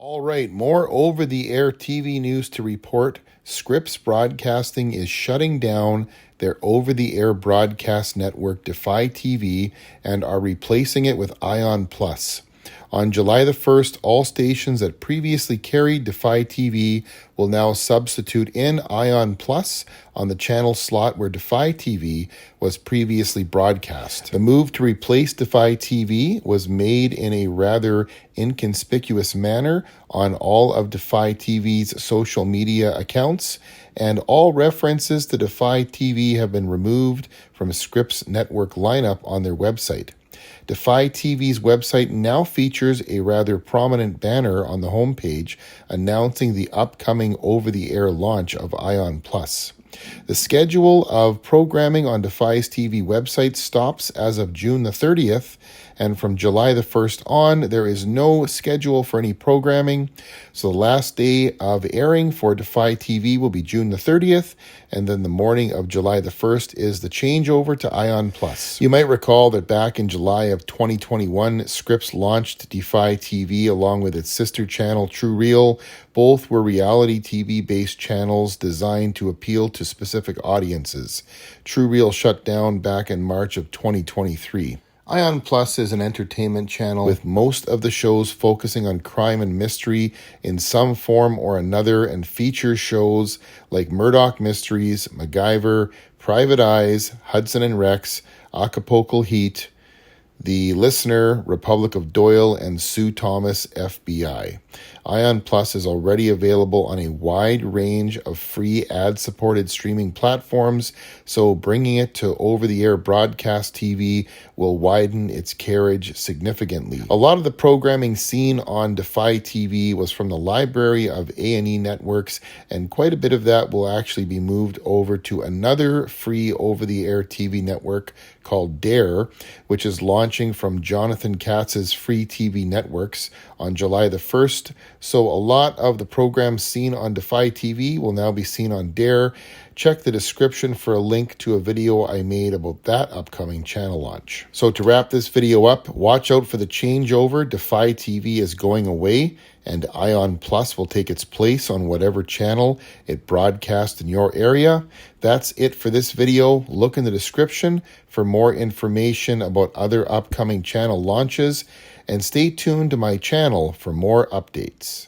All right, more over-the-air TV news to report. Scripps Broadcasting is shutting down their over-the-air broadcast network Defy TV and are replacing it with Ion Plus. On July the 1st, all stations that previously carried Defy TV will now substitute in Ion Plus on the channel slot where Defy TV was previously broadcast. The move to replace Defy TV was made in a rather inconspicuous manner on all of Defy TV's social media accounts, and all references to Defy TV have been removed from Scripps network lineup on their website. Defy TV's website now features a rather prominent banner on the homepage announcing the upcoming over-the-air launch of Ion Plus. The schedule of programming on Defy's TV website stops as of June the 30th, and from July the 1st on, there is no schedule for any programming. So the last day of airing for Defy TV will be June the 30th, and then the morning of July the 1st is the changeover to Ion Plus. You might recall that back in July of 2021, Scripps launched Defy TV along with its sister channel True Real. Both were reality TV-based channels designed to appeal to specific audiences. True Real shut down back in March of 2023. Ion Plus is an entertainment channel with most of the shows focusing on crime and mystery in some form or another, and features shows like Murdoch Mysteries, MacGyver, Private Eyes, Hudson and Rex, Acapulco Heat, The Listener, Republic of Doyle, and Sue Thomas FBI. Ion Plus is already available on a wide range of free ad-supported streaming platforms, so bringing it to over-the-air broadcast TV will widen its carriage significantly. A lot of the programming seen on Defy TV was from the library of A&E networks, and quite a bit of that will actually be moved over to another free over-the-air TV network called Dare, which is launching from Jonathan Katz's Free TV Networks on July the 1st. So a lot of the programs seen on Defy TV will now be seen on Dare. Check the description for a link to a video I made about that upcoming channel launch. So to wrap this video up, watch out for the changeover. Defy TV is going away, and Ion Plus will take its place on whatever channel it broadcasts in your area. That's it for this video. Look in the description for more information about other upcoming channel launches, and stay tuned to my channel for more updates.